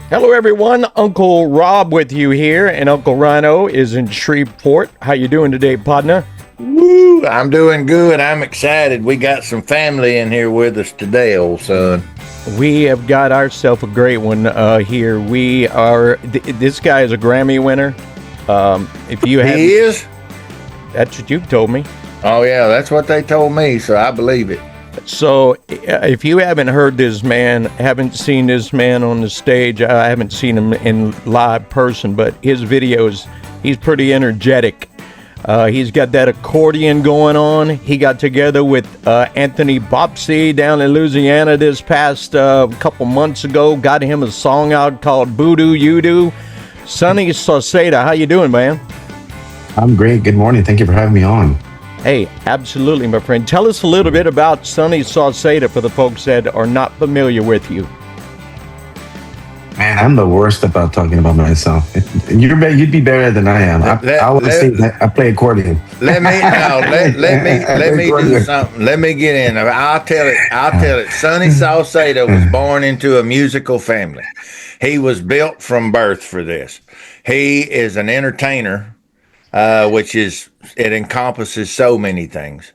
Hello, everyone. Uncle Rob with you here, and Uncle Ryano is in Shreveport. How you doing today, partner? Woo, I'm doing good. I'm excited. We got some family in here with us today, old son. We have got ourselves a great one here. We are. This guy is a Grammy winner. If you have, He is? that's what you've told me. Oh, yeah, that's what they told me, so I believe it. So, if you haven't heard this man, haven't seen this man on the stage, I haven't seen him in live person, but his videos, he's pretty energetic. He's got that accordion going on. He got together with Anthony Bopsy down in Louisiana this past couple months ago. Got him a song out called Voodoo You Do. Sunny Sauceda, how you doing, man? I'm great. Good morning. Thank you for having me on. Hey, absolutely, my friend. Tell us a little bit about Sunny Sauceda for the folks that are not familiar with you. Man, I'm the worst about talking about myself. You'd be better than I am. I would say that I play accordion. Let me do something. Let me get in. I'll tell it. Sunny Sauceda was born into a musical family. He was built from birth for this. He is an entertainer, it encompasses so many things.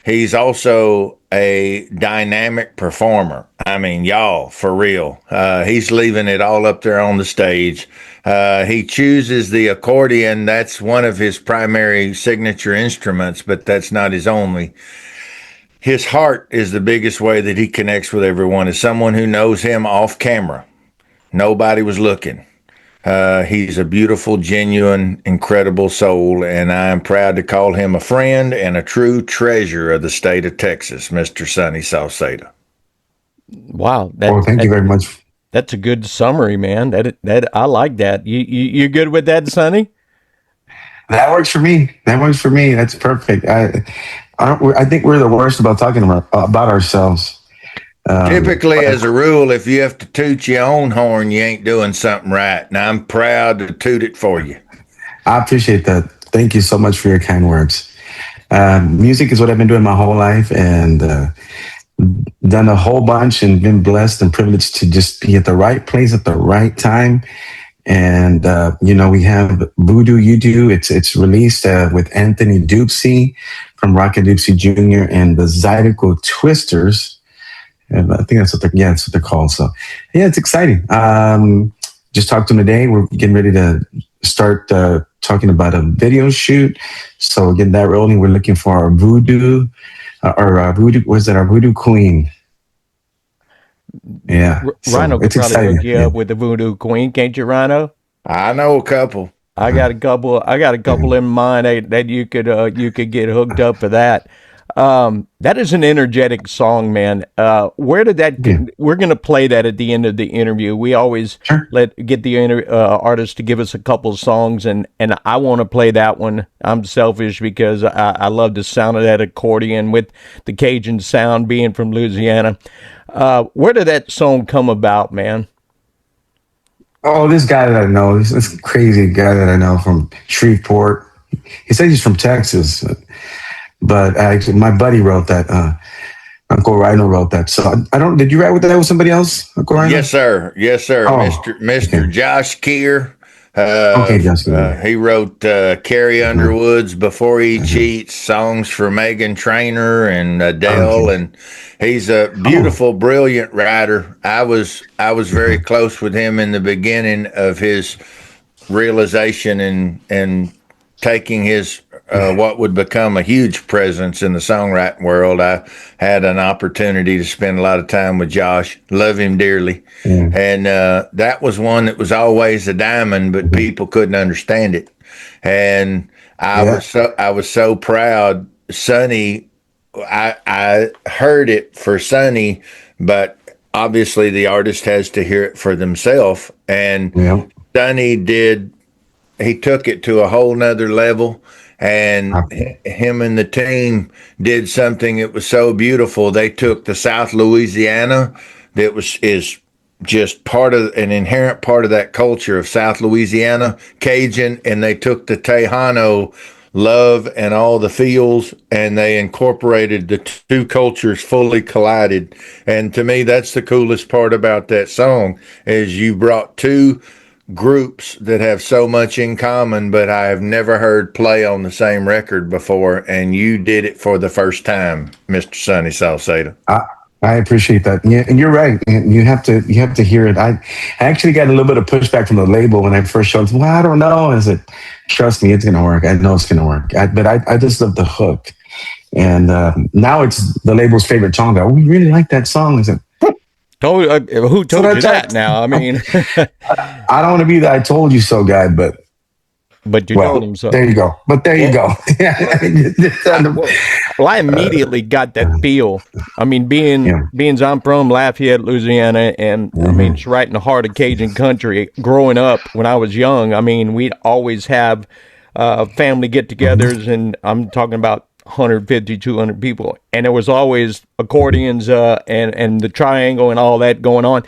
He's also a dynamic performer. I mean, y'all, for real. He's leaving it all up there on the stage. He chooses the accordion. That's one of his primary signature instruments, but that's not his only. His heart is the biggest way that he connects with everyone. As someone who knows him off camera, nobody was looking. He's a beautiful, genuine, incredible soul, and I am proud to call him a friend and a true treasure of the state of Texas, Mr. Sunny Sauceda. Wow. Thank you very much. That's a good summary, man. That I like that. You good with that, Sonny? That works for me. That's perfect. I think we're the worst about talking about ourselves. Typically, as a rule, if you have to toot your own horn, you ain't doing something right. And I'm proud to toot it for you. I appreciate that. Thank you so much for your kind words. Music is what I've been doing my whole life, and done a whole bunch, and been blessed and privileged to just be at the right place at the right time. And we have Voodoo You Do. It's released with Anthony Dupsy from Rocket Dupsy Jr. and the Zydeco Twisters. And I think that's what they're called. So, yeah, it's exciting. Just talked to them today. We're getting ready to start talking about a video shoot. So we're getting that rolling. We're looking for our voodoo, our voodoo queen. Yeah, Ryano could probably hook you up with the voodoo queen, can't you, Ryano? I know a couple. I got a couple in mind that you could get hooked up for that. That is an energetic song, man. Where did that? We're going to play that at the end of the interview. We always get the artist to give us a couple songs, and I want to play that one. I'm selfish because I love the sound of that accordion with the Cajun sound, being from Louisiana. Where did that song come about, man? Oh, this guy that I know, this crazy guy that I know from Shreveport. He says he's from Texas. But actually, my buddy wrote that. Uncle Ryano wrote that. So I don't. Did you write with that with somebody else, Uncle Ryano? Yes, sir. Oh, Mr. Okay. Josh Keir. Josh Keir. He wrote Carrie Underwood's "Before He Cheats," songs for Megan Trainor and Adele, and he's a beautiful, brilliant writer. I was very close with him in the beginning of his realization and taking his what would become a huge presence in the songwriting world. I had an opportunity to spend a lot of time with Josh. Love him dearly. And that was one that was always a diamond, but people couldn't understand it. And I was so proud. Sonny, I heard it for Sonny, but obviously the artist has to hear it for themselves. And Sonny he took it to a whole nother level, and him and the team did something that was so beautiful. They took the South Louisiana that is just an inherent part of that culture of South Louisiana, Cajun, and they took the Tejano love and all the feels, and they incorporated the two cultures fully collided. And to me, that's the coolest part about that song is you brought two groups that have so much in common, but I have never heard play on the same record before, and you did it for the first time, Mr. Sunny Sauceda. I appreciate that. Yeah, and you're right. And you have to hear it. I actually got a little bit of pushback from the label when I first showed. Well, I don't know. I said, trust me, it's gonna work. I know it's gonna work. I just love the hook. And now it's the label's favorite song. Oh, we really like that song. I said, Who told you that now? I mean, I don't want to be the "I told you so" guy, but but you told him so. There you go. But there you go. Well, I immediately got that feel. I mean, being I'm from Lafayette, Louisiana, and I mean, it's right in the heart of Cajun country. Growing up, when I was young, I mean, we'd always have family get-togethers, and I'm talking about 150, 200 people, and there was always accordions and the triangle and all that going on.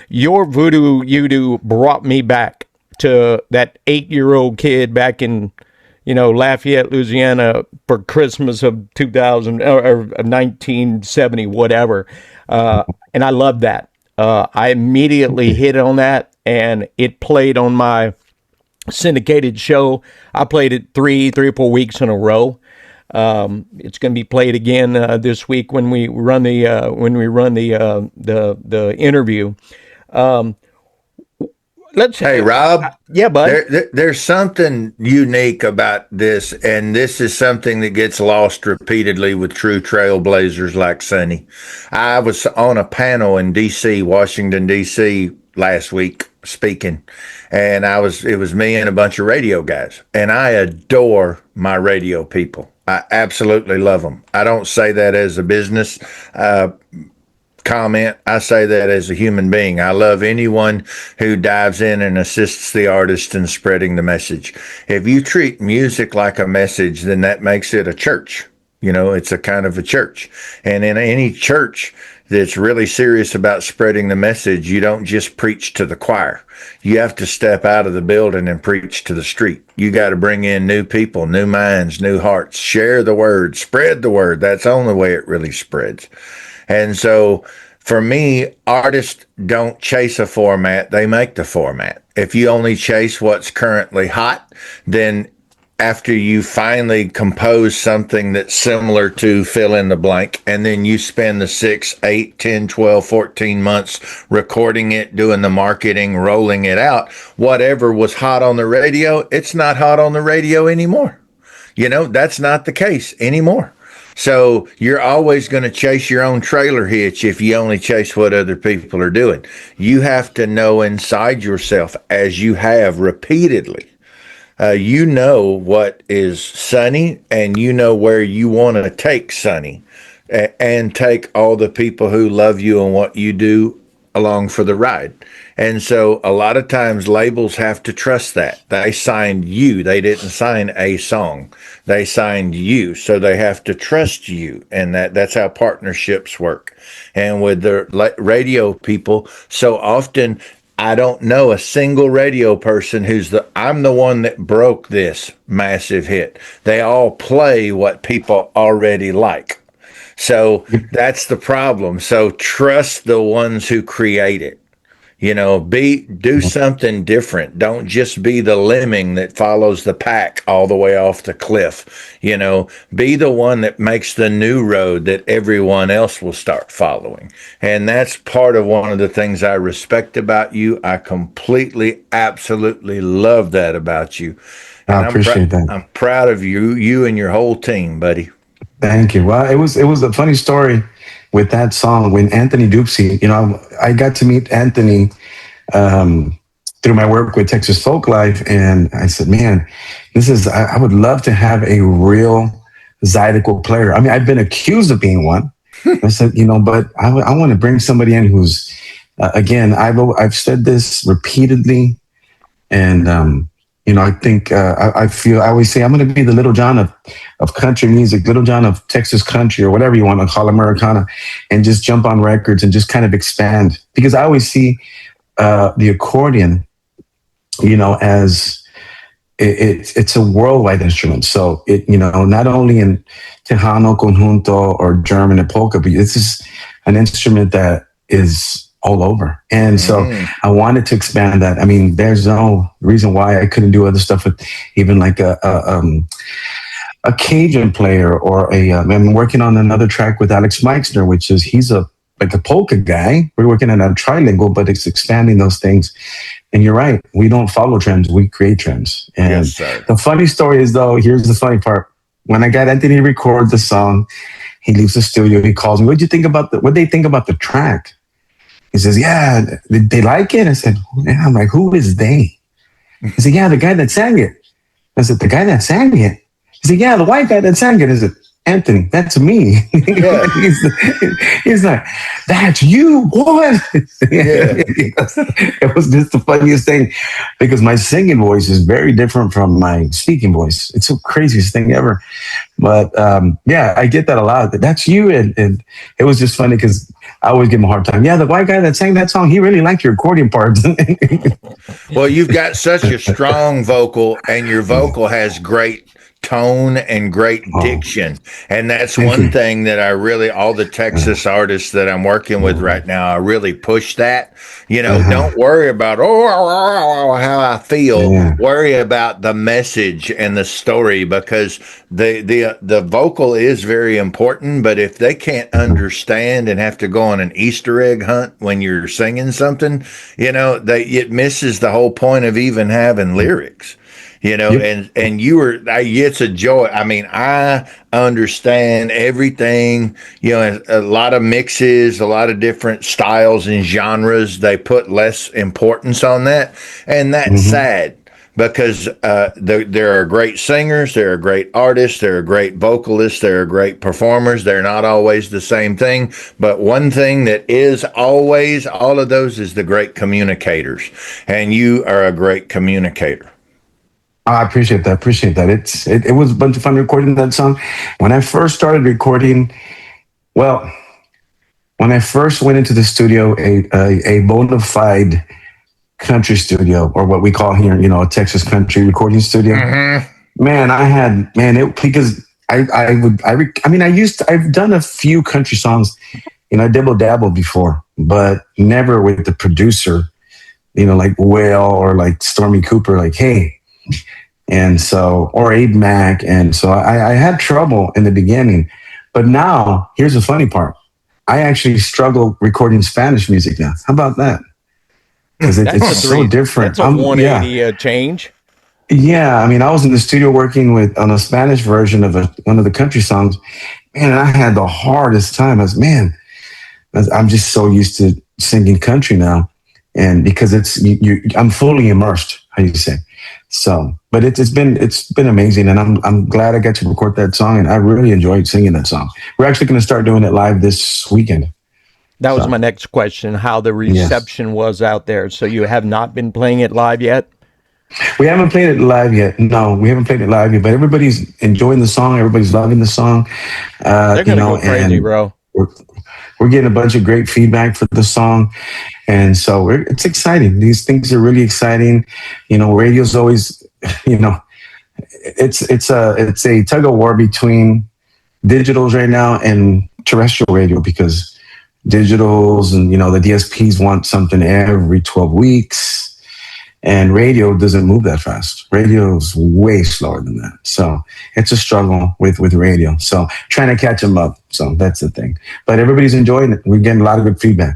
Your Voodoo You brought me back to that 8-year-old kid back in, Lafayette, Louisiana for Christmas of 2000 or 1970, whatever. And I love that. I immediately hit on that, and it played on my syndicated show. I played it three or 4 weeks in a row. It's going to be played again this week when we run the interview. Hey, Rob. Yeah, bud. There's something unique about this, and this is something that gets lost repeatedly with true trailblazers like Sunny. I was on a panel in D.C., Washington, D.C. last week speaking, and it was me and a bunch of radio guys, and I adore my radio people. I absolutely love them. I don't say that as a business comment. I say that as a human being. I love anyone who dives in and assists the artist in spreading the message. If you treat music like a message, then that makes it a church. It's a kind of a church. And in any church that's really serious about spreading the message, you don't just preach to the choir. You have to step out of the building and preach to the street. You got to bring in new people, new minds, new hearts, share the word, spread the word. That's the only way it really spreads. And so for me, artists don't chase a format, they make the format. If you only chase what's currently hot, then after you finally compose something that's similar to fill in the blank, and then you spend the 6, 8, 10, 12, 14 months recording it, doing the marketing, rolling it out, whatever was hot on the radio, it's not hot on the radio anymore. That's not the case anymore. So you're always going to chase your own trailer hitch if you only chase what other people are doing. You have to know inside yourself, as you have repeatedly, what is Sunny, and where you want to take Sunny, and take all the people who love you and what you do along for the ride. And so a lot of times labels have to trust that. They signed you. They didn't sign a song. They signed you. So they have to trust you. And that's how partnerships work. And with the radio people, so often I don't know a single radio person I'm the one that broke this massive hit. They all play what people already like. So that's the problem. So trust the ones who create it. Do something different. Don't just be the lemming that follows the pack all the way off the cliff. Be the one that makes the new road that everyone else will start following. And that's part of one of the things I respect about you. I completely, absolutely love that about you. And I appreciate that. I'm proud of you and your whole team, buddy. Thank you. Well, it was a funny story with that song when Anthony Dupsy, I got to meet Anthony through my work with Texas Folk Life, and I said, man, I would love to have a real Zydeco player. I mean, I've been accused of being one. I said, but I want to bring somebody in who's, again, I've said this repeatedly, and I think I always say I'm going to be the Little John of country music, Little John of Texas country, or whatever you want to call Americana, and just jump on records and just kind of expand. Because I always see the accordion, as it's a worldwide instrument. So it, not only in Tejano, Conjunto, or German and polka, but this is an instrument that is all over. And so I wanted to expand that. I mean, there's no reason why I couldn't do other stuff with even like a Cajun player or I'm working on another track with Alex Meixner, which is he's like a polka guy. We're working on a trilingual, but it's expanding those things. And you're right. We don't follow trends. We create trends. And Yes, sir. the funny story is, though, here's the funny part. When I got Anthony to record the song, he leaves the studio. He calls me. What they think about the track? He says, yeah, they like it. I said, I'm like, who is they? He said, yeah, the guy that sang it. I said, the guy that sang it? He said, yeah, the white guy that sang it. I said, Anthony, that's me. Yeah. he's like, that's you, what? Yeah. It was just the funniest thing because my singing voice is very different from my speaking voice. It's the craziest thing ever. But yeah, I get that a lot. That's you. And it was just funny because I always give him a hard time. Yeah, the white guy that sang that song, he really liked your accordion parts. Well, you've got such a strong vocal, and your vocal has great tone and great diction. And that's one thing that I really, all the Texas artists that I'm working with right now, I really push that. Don't worry about, how I feel. Yeah. Worry about the message and the story, because the vocal is very important. But if they can't understand and have to go on an Easter egg hunt when you're singing something, it misses the whole point of even having lyrics. Yep. And it's a joy. I mean, I understand everything, a lot of mixes, a lot of different styles and genres. They put less importance on that. And that's sad because there are great singers, there are great artists, there are great vocalists, there are great performers. They're not always the same thing. But one thing that is always all of those is the great communicators. And you are a great communicator. I appreciate that. It was a bunch of fun recording that song. When I first started recording, when I first went into the studio, a bona fide country studio, or what we call here, a Texas country recording studio. Man, because I've done a few country songs, I dibble before, but never with the producer, like Whale or like Stormy Cooper, like, hey. And so, or Abe Mack. And so I had trouble in the beginning, but now here's the funny part. I actually struggle recording Spanish music now. How about that? Because it's so different. That's a 180 change. Yeah. I mean, I was in the studio working on a Spanish version of one of the country songs, man, and I had the hardest time. I'm just so used to singing country now. And because I'm fully immersed, how you say. So, but it's been amazing, and I'm glad I got to record that song, and I really enjoyed singing that song. We're actually going to start doing it live this weekend. That was my next question, how the reception was out there. So you have not been playing it live yet? We haven't played it live yet. No, we haven't played it live yet, but everybody's enjoying the song. Everybody's loving the song. They're going to go crazy, bro. We're getting a bunch of great feedback for the song. And so it's exciting. These things are really exciting. Radio's always, it's a tug of war between digitals right now and terrestrial radio, because digitals and, the DSPs want something every 12 weeks. And radio doesn't move that fast. Radio is way slower than that. So it's a struggle with radio. So trying to catch them up. So that's the thing. But everybody's enjoying it. We're getting a lot of good feedback.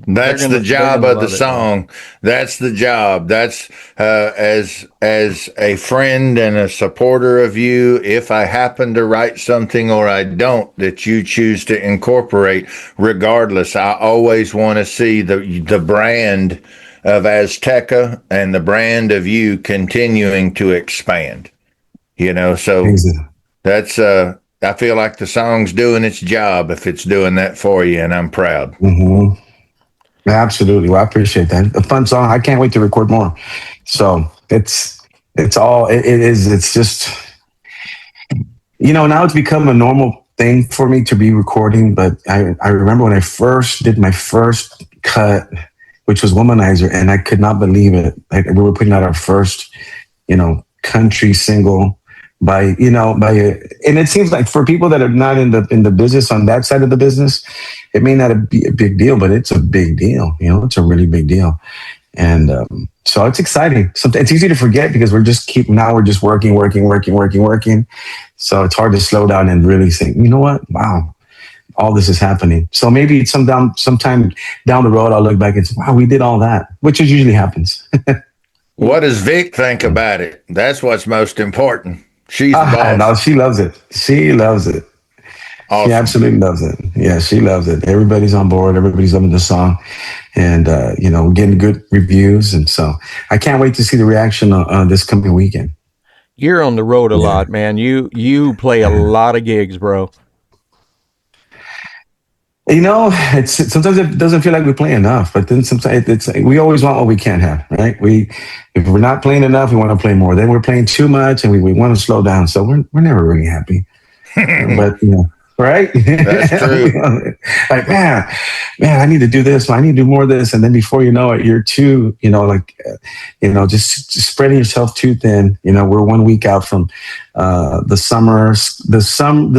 That's the job of the song. That's the job. That's as a friend and a supporter of you, if I happen to write something or I don't that you choose to incorporate, regardless, I always want to see the brand of Azteca and the brand of you continuing to expand. So that's I feel like the song's doing its job if it's doing that for you, and I'm proud. Mm-hmm. Absolutely. Well, I appreciate that. A fun song. I can't wait to record more. So it's just, now it's become a normal thing for me to be recording. But I remember when I first did my first cut, which was Womanizer, and I could not believe it. Like, we were putting out our first, country single and it seems like for people that are not in the business on that side of the business, it may not be a big deal, but it's a big deal. It's a really big deal. And so it's exciting. So it's easy to forget because we're just working. So it's hard to slow down and really think, you know what? Wow, all this is happening. So maybe sometime down the road, I'll look back and say, wow, we did all that, which usually happens. What does Vic think about it? That's what's most important. She's the boss. No, she loves it. She loves it. Awesome. She absolutely loves it. Yeah, she loves it. Everybody's on board. Everybody's loving the song, and getting good reviews. And so I can't wait to see the reaction on this coming weekend. You're on the road a lot, man. You play a lot of gigs, bro. Sometimes it doesn't feel like we play enough, but then sometimes we always want what we can't have, right? If we're not playing enough, we want to play more. Then we're playing too much, and we want to slow down. So we're never really happy. But right? That's true. Like man, I need to do this. I need to do more of this, and then before you know it, you're too, just spreading yourself too thin. We're 1 week out from the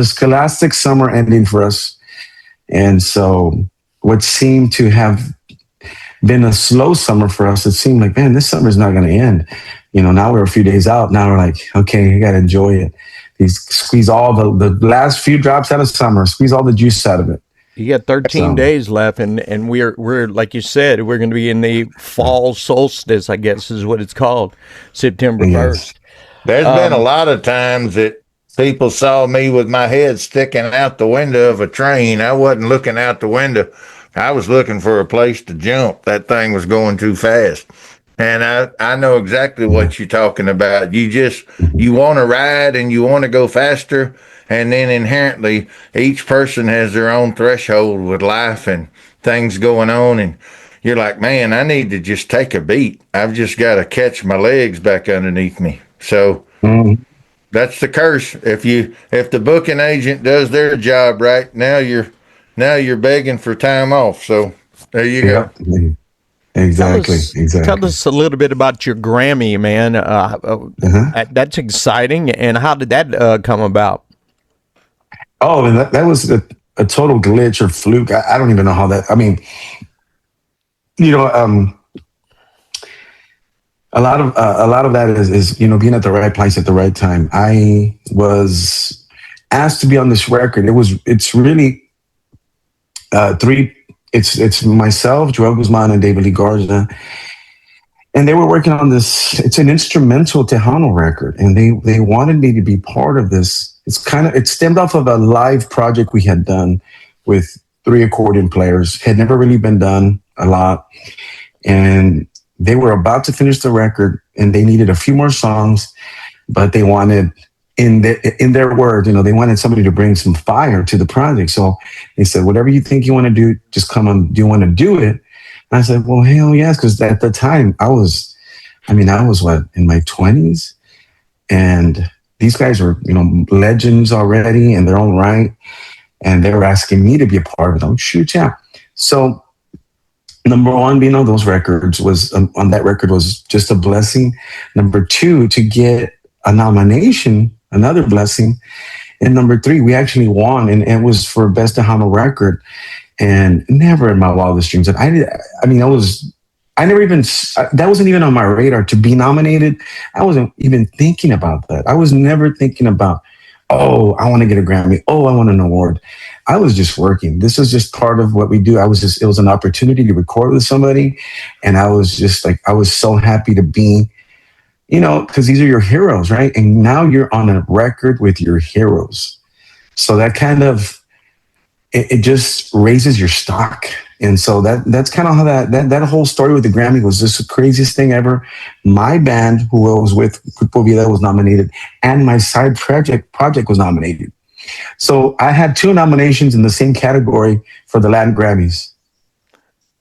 scholastic summer ending for us. And so what seemed to have been a slow summer for us, it seemed like, man, this summer's not going to end. Now we're a few days out. Now we're like, okay, you got to enjoy it. Squeeze all the last few drops out of summer, squeeze all the juice out of it. You got 13 days left, and we're like you said, we're going to be in the fall solstice, I guess is what it's called, September 1st. There's been a lot of times that people saw me with my head sticking out the window of a train. I wasn't looking out the window. I was looking for a place to jump. That thing was going too fast. And I know exactly what you're talking about. You want to ride and you want to go faster. And then inherently, each person has their own threshold with life and things going on. And you're like, man, I need to just take a beat. I've just got to catch my legs back underneath me. So that's the curse. If the booking agent does their job right, now you're begging for time off. So there you go. Exactly. Tell us a little bit about your Grammy, man. That's exciting. And how did that come about? Oh, and that was a total glitch or fluke. I don't even know how that. I mean, a lot of that is being at the right place at the right time. I was asked to be on this record. It's really three. It's myself, Joel Guzman, and David Lee Garza, and they were working on this. It's an instrumental Tejano record, and they wanted me to be part of this. It stemmed off of a live project we had done with 3 accordion players. Had never really been done a lot, and they were about to finish the record, and they needed a few more songs, but they wanted, in their words, they wanted somebody to bring some fire to the project. So they said, whatever you think you want to do, just come on. Do you want to do it? And I said, well, hell yes, because at the time I was what, in my 20s, and these guys were legends already in their own right, and they were asking me to be a part of it. I'm like, shoot, yeah. So number one, being on those records on that record was just a blessing. Number two, to get a nomination, another blessing. And number three, we actually won, and it was for Best Tejano Record. And never in my wildest dreams. That wasn't even on my radar to be nominated. I wasn't even thinking about that. I was never thinking about, oh, I want to get a Grammy. Oh, I want an award. I was just working. This is just part of what we do. It was an opportunity to record with somebody. And I was just like, I was so happy to be, because these are your heroes, right? And now you're on a record with your heroes. So that kind of, it just raises your stock. And so that's kind of how that whole story with the Grammy was just the craziest thing ever. My band, who I was with, Grupo Vida, was nominated, and my side project was nominated. So I had 2 nominations in the same category for the Latin Grammys.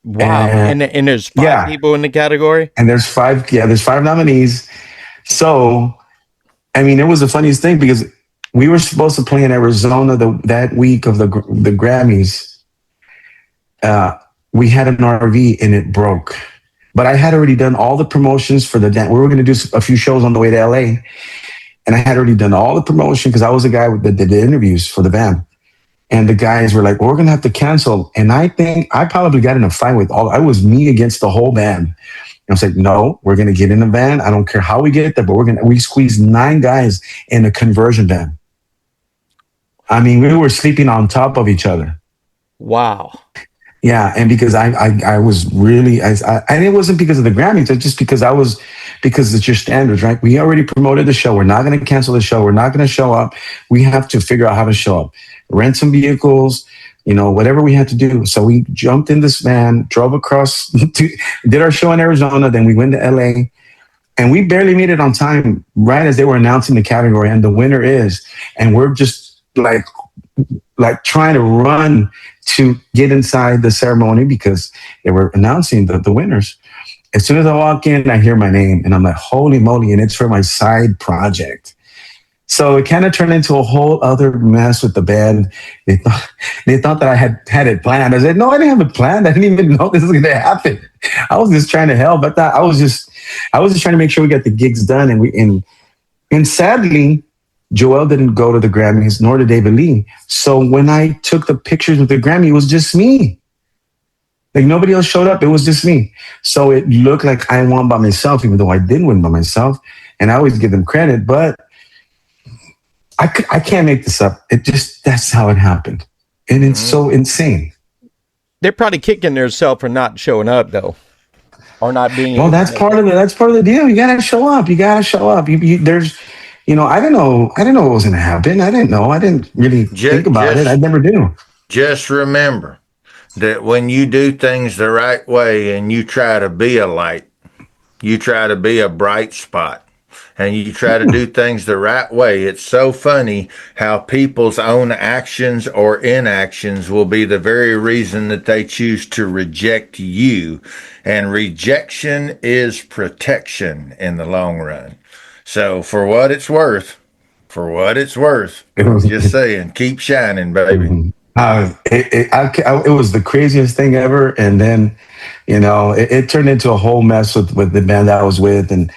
Wow. And there's 5 people in the category? And there's 5 nominees. So, I mean, it was the funniest thing because we were supposed to play in Arizona that week of the Grammys. We had an RV and it broke. but I had already done all the promotions for the dance. We were going to do a few shows on the way to LA, and I had already done all the promotion because I was the guy that did the interviews for the band. And the guys were like, well, we're going to have to cancel. And I think I probably got in a fight with I was me against the whole band. And I was like, no, we're going to get in a van. I don't care how we get there, but we squeezed 9 guys in a conversion van. I mean, we were sleeping on top of each other. Wow. Yeah, and because I was really, and it wasn't because of the Grammys, it's just because it's your standards, right? We already promoted the show. We're not going to cancel the show. We're not going to show up. We have to figure out how to show up, rent some vehicles, whatever we had to do. So we jumped in this van, drove across, did our show in Arizona. Then we went to LA, and we barely made it on time, right as they were announcing the category and the winner is, and we're just like trying to run to get inside the ceremony because they were announcing the winners. As soon as I walk in, I hear my name and I'm like, holy moly. And it's for my side project. So it kind of turned into a whole other mess with the band. They thought that I had it planned. I said, no, I didn't have it planned. I didn't even know this was going to happen. I was just trying to help. But I was just trying to make sure we got the gigs done. And sadly, Joel didn't go to the Grammys, nor did David Lee. So when I took the pictures with the Grammy, it was just me. Like nobody else showed up. It was just me. So it looked like I won by myself, even though I didn't win by myself. And I always give them credit, but I can't make this up. That's how it happened. And it's so insane. They're probably kicking themselves for not showing up, though, or not being. Well, that's part of it. That's part of the deal. You gotta show up. I didn't know what was going to happen. I didn't know. I didn't really think about it. I never do. Just remember that when you do things the right way and you try to be a light, you try to be a bright spot, and you try to do things the right way, it's so funny how people's own actions or inactions will be the very reason that they choose to reject you. And rejection is protection in the long run. So for what it's worth, I'm just saying, keep shining, baby. It was the craziest thing ever. And then, it turned into a whole mess with the band that I was with. And,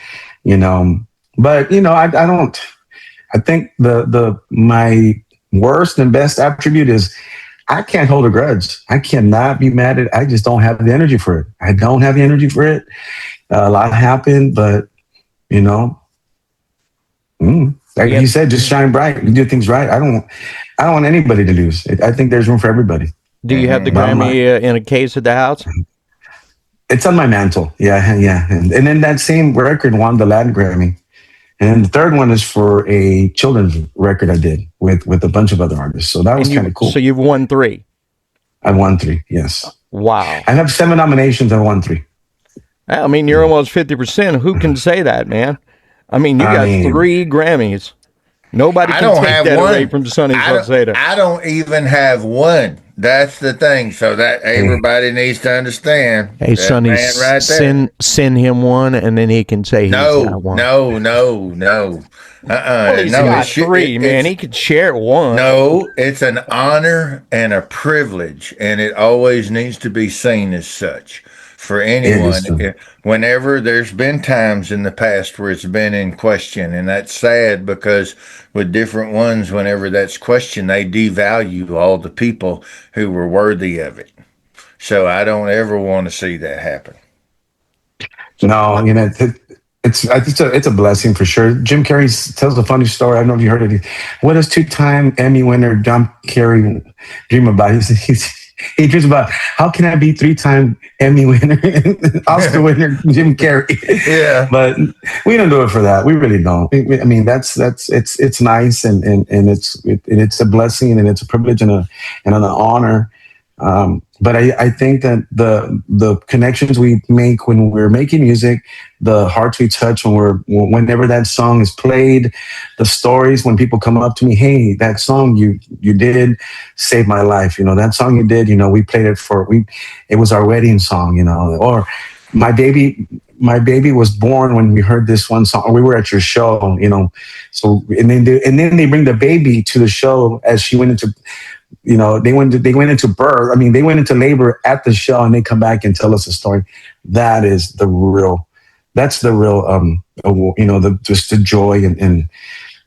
but, I think my worst and best attribute is I can't hold a grudge. I cannot be mad at it. I just don't have the energy for it. I don't have the energy for it. A lot happened, but, like you said, just shine bright. You do things right. I don't want anybody to lose. I think there's room for everybody. Do you have the Grammy in a case at the house? It's on my mantle. Yeah. And then that same record won the Latin Grammy. And the third one is for a children's record I did with a bunch of other artists. So that was kind of cool. So you've won 3? I won 3, yes. Wow. I have 7 nominations. I won 3. I mean, you're almost 50%. Who can say that, man? I mean, you got 3 Grammys. Nobody can take that away from Sunny Sauceda. I don't even have one. That's the thing. So that everybody needs to understand. Hey, Sonny, right send him one, and then he can say he's got one. No. Well, he's got 3, man. He could share one. No, it's an honor and a privilege, and it always needs to be seen as such. For anyone, whenever there's been times in the past where it's been in question, and that's sad because with different ones, whenever that's questioned, they devalue all the people who were worthy of it. So I don't ever want to see that happen. No, it's a blessing for sure. Jim Carrey tells a funny story. I don't know if you heard it. What does 2-time Emmy winner John Kerry dream about? He dreams about how can I be 3-time Emmy winner, Oscar winner Jim Carrey. Yeah, but we don't do it for that. We really don't. I mean, it's nice and it's a blessing and it's a privilege and an honor. But I think that the connections we make when we're making music, the hearts we touch whenever that song is played, the stories when people come up to me, hey, that song you did saved my life. That song you did, we played it it was our wedding song, or my baby was born when we heard this one song, or we were at your show, so, and then they bring the baby to the show as she went into they went into birth. I mean, they went into labor at the show, and they come back and tell us a story. That's the real, just the joy and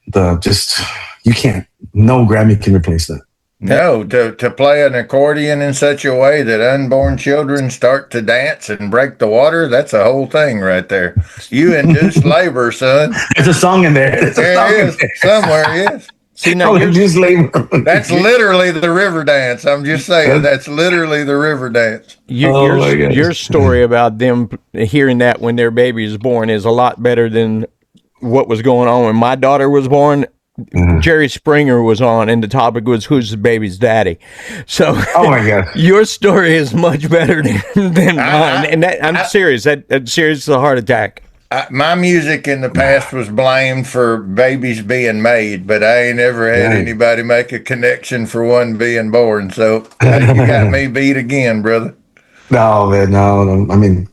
the just, you can't, no Grammy can replace that. No, to play an accordion in such a way that unborn children start to dance and break the water, that's a whole thing right there. You induced labor, son. There's a song in there. There is. Somewhere, yes. See, now induced labor. That's literally the river dance. I'm just saying, that's literally the river dance. Your story about them hearing that when their baby is born is a lot better than what was going on when my daughter was born. Mm-hmm. Jerry Springer was on, and the topic was who's the baby's daddy. So, oh my God, your story is much better than mine. And I'm serious. That's serious as a heart attack. My music in the past was blamed for babies being made, but I ain't ever had anybody make a connection for one being born. So you got me beat again, brother. No, man, no. I mean,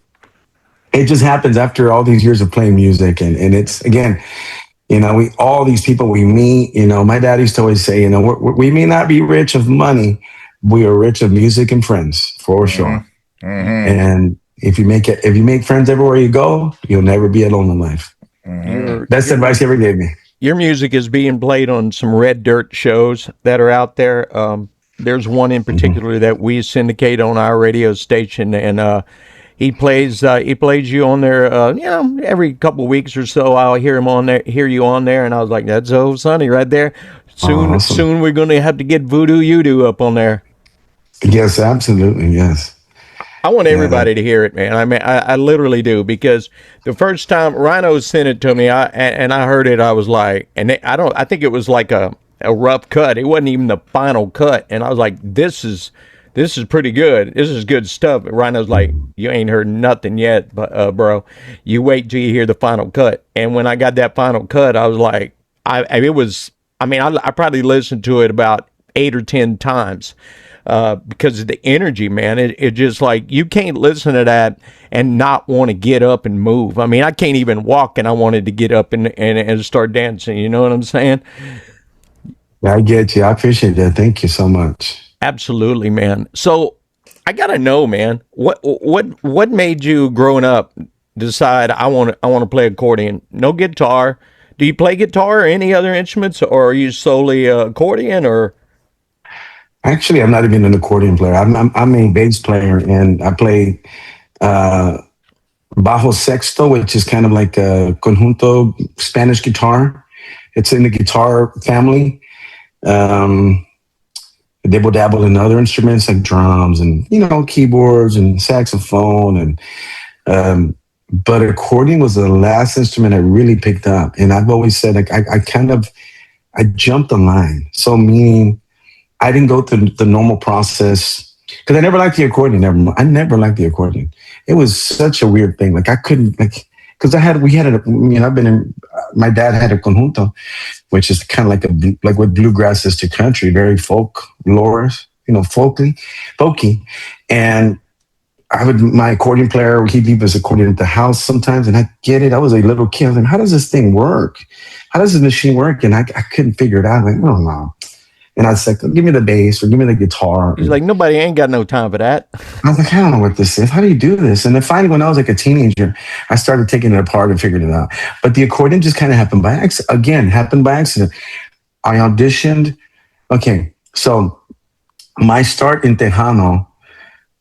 it just happens after all these years of playing music, and it's again. All these people we meet, my dad used to always say, we may not be rich of money, we are rich of music and friends, for sure. Mm-hmm. And if you make friends everywhere you go, you'll never be alone in life. Mm-hmm. That's the advice he ever gave me. Your music is being played on some red dirt shows that are out there. There's one in particular that we syndicate on our radio station, and he plays you on there, every couple of weeks or so. I'll hear you on there, and I was like, that's old Sunny right there. Soon we're going to have to get Voodoo You-Do up on there. Yes, absolutely, yes. I want everybody to hear it, man. I mean, I literally do, because the first time Ryano sent it to me, I heard it, I was like, I think it was like a rough cut. It wasn't even the final cut, and I was like, this is pretty good. This is good stuff. Ryano's like, you ain't heard nothing yet, but bro, you wait till you hear the final cut. And when I got that final cut, I was like, I probably listened to it about 8 or 10 times because of the energy, man. It just like, you can't listen to that and not want to get up and move. I mean, I can't even walk, and I wanted to get up and start dancing. You know what I'm saying? I get you. I appreciate that. Thank you so much. Absolutely, man. So I gotta know, man, what made you growing up decide I want to play accordion? No guitar. Do you play guitar or any other instruments, or are you solely accordion? Or actually, I'm not even an accordion player. I'm a bass player, and I play bajo sexto, which is kind of like a conjunto Spanish guitar. It's in the guitar family. Dibble dabble in other instruments like drums and keyboards and saxophone but accordion was the last instrument I really picked up, and I've always said like I jumped the line. So meaning I didn't go through the normal process because I never liked the accordion. I never liked the accordion. It was such a weird thing. Like I couldn't because my dad had a conjunto, which is kind of like what bluegrass is to country, very folklore, folky. And my accordion player, he'd leave his accordion at the house sometimes, and I get it. I was a little kid. I was like, how does this thing work? How does this machine work? And I couldn't figure it out. I'm like, I don't know. And I was like, give me the bass or give me the guitar. He's like, nobody ain't got no time for that. I was like, I don't know what this is. How do you do this? And then finally, when I was like a teenager, I started taking it apart and figuring it out. But the accordion just kind of happened by accident. I auditioned. Okay, so my start in Tejano,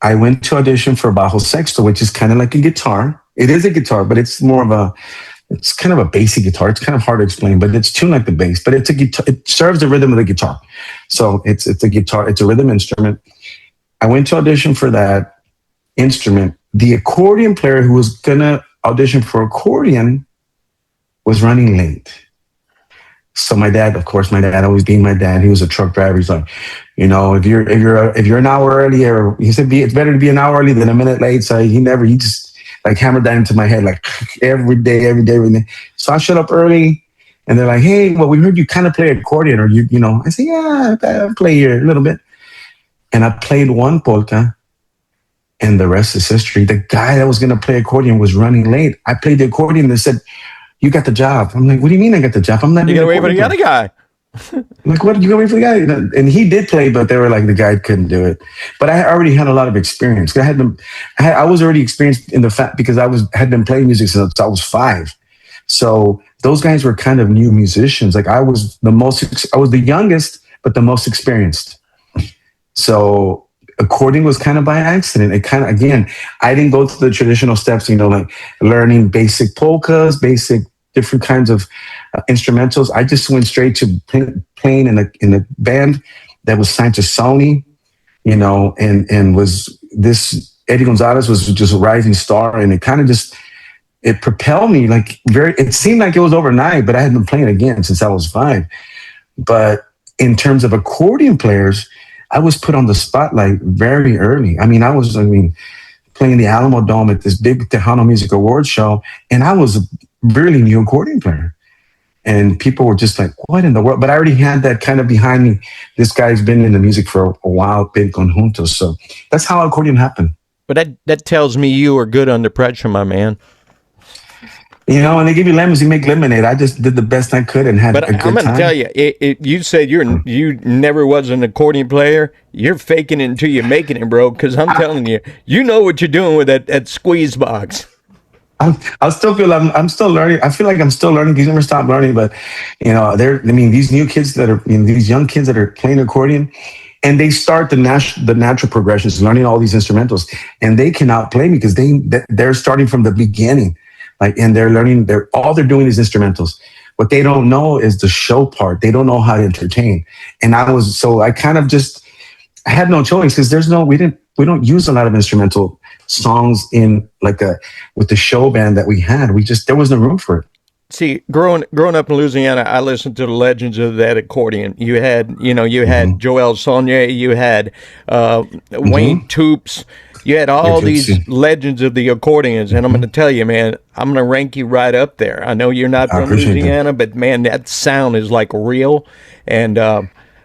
I went to audition for bajo sexto, which is kind of like a guitar. It is a guitar, but it's it's kind of a bassy guitar. It's kind of hard to explain, but it's tuned like the bass, but it's a guitar. It serves the rhythm of the guitar. So it's a guitar. It's a rhythm instrument. I went to audition for that instrument. The accordion player who was going to audition for accordion was running late. So my dad always being my dad, he was a truck driver. He's like, if you're an hour early, or he said, it's better to be an hour early than a minute late. So he just like hammered that into my head, like every day. So I showed up early, and they're like, hey, well, we heard you kind of play accordion, or I said, yeah, I play here a little bit. And I played one polka, and the rest is history. The guy that was going to play accordion was running late. I played the accordion, and they said, you got the job. I'm like, what do you mean I got the job? I'm not. You got to wait for the other guy. Like, what, you going for the guy? And he did play, but they were like, the guy couldn't do it. But I already had a lot of experience. I was already experienced in the fact because had been playing music since I was 5. So those guys were kind of new musicians. Like I was the youngest, but the most experienced. So accordion was kind of by accident. It kind of, again, I didn't go through the traditional steps, like learning basic polkas, basic different kinds of instrumentals. I just went straight to playing in a band that was signed to Sony, and was this Eddie Gonzalez was just a rising star, and it kind of just it propelled me it seemed like it was overnight, but I had been playing again since I was 5. But in terms of accordion players, I was put on the spotlight very early. I mean, playing the Alamo Dome at this big Tejano Music Awards show, and I was a really new accordion player. And people were just like, what in the world? But I already had that kind of behind me. This guy's been in the music for a while, big conjuntos. So that's how accordion happened. But that tells me you are good under pressure, my man. And they give you lemons, you make lemonade. I just did the best I could and had a good time. But I'm going to tell you, you said you never was an accordion player. You're faking it until you're making it, bro. Because I'm telling you, you know what you're doing with that squeeze box. I still feel I'm still learning. I feel like I'm still learning. You never stop learning. But these new kids these young kids that are playing accordion, and they start the natural progressions, learning all these instrumentals, and they cannot play because they're starting from the beginning. And they're learning, all they're doing is instrumentals. What they don't know is the show part. They don't know how to entertain. And I kind of I had no choice because we don't use a lot of instrumental songs in with the show band that we had. There was no room for it. See, growing up in Louisiana, I listened to the legends of that accordion. You had Joel Saunier, you had Wayne Toops. You had all these legends of the accordions, and I'm going to tell you, man, I'm going to rank you right up there. I know you're not from Louisiana, but man, that sound is like real. And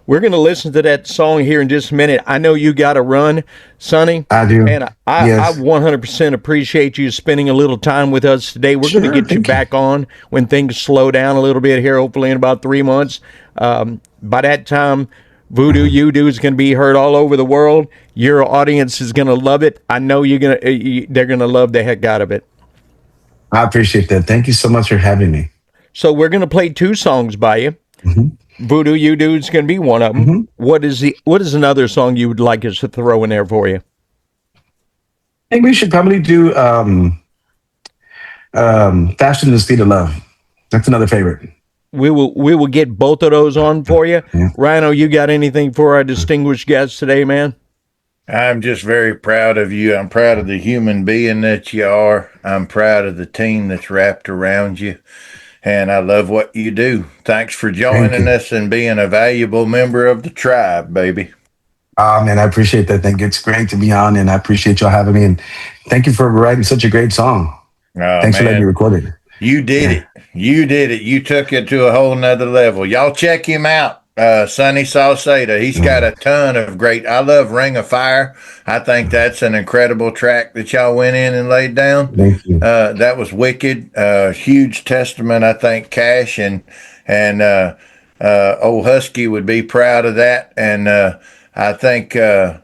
we're going to listen to that song here in just a minute. I know you got to run, Sonny. I do. And I 100% appreciate you spending a little time with us today. We're going to get you back on when things slow down a little bit here, hopefully in about 3 months. By that time, Voodoo You Do is going to be heard all over the world. Your audience is going to love it. I know they're going to love the heck out of it. I appreciate that. Thank you so much for having me. So we're going to play 2 songs by you. Mm-hmm. Voodoo You Do is going to be one of them. Mm-hmm. What is another song you would like us to throw in there for you? I think we should probably do Faster Than the Speed of Love. That's another favorite. We will get both of those on for you. Yeah. Ryano, you got anything for our distinguished guests today, man? I'm just very proud of you. I'm proud of the human being that you are. I'm proud of the team that's wrapped around you. And I love what you do. Thanks for joining us and being a valuable member of the tribe, baby. Man, I appreciate that. Thank you. It's great to be on, and I appreciate y'all having me. And thank you for writing such a great song. Thanks for letting me record it. You did it. You did it. You took it to a whole nother level. Y'all check him out. Sunny Sauceda. He's got a ton of great. I love Ring of Fire. I think that's an incredible track that y'all went in and laid down. Thank you. That was wicked. Huge testament. I think Cash and old Husky would be proud of that. And I think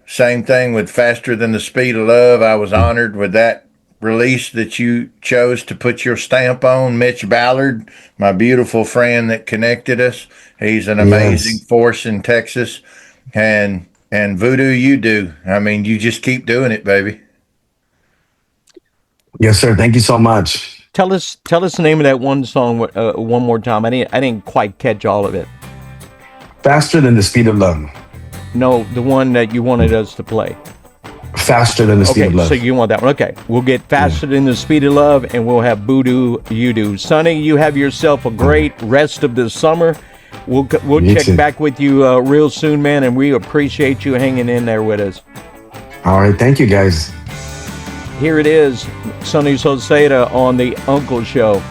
same thing with Faster Than the Speed of Love. I was honored with that release that you chose to put your stamp on. Mitch Ballard, my beautiful friend that connected us. He's an amazing force in Texas. And Voodoo You Do. I mean, you just keep doing it, baby. Yes, sir. Thank you so much. Tell us the name of that one song one more time. I didn't quite catch all of it. Faster Than the Speed of Love. No, the one that you wanted us to play. Faster Than the Speed of Love. So you want that one. Okay. We'll get Faster Than the Speed of Love, and we'll have Voodoo You Do. Sonny, you have yourself a great rest of the summer. We'll check back with you real soon, man, and we appreciate you hanging in there with us. All right. Thank you, guys. Here it is, Sunny Sauceda on The Uncle Show.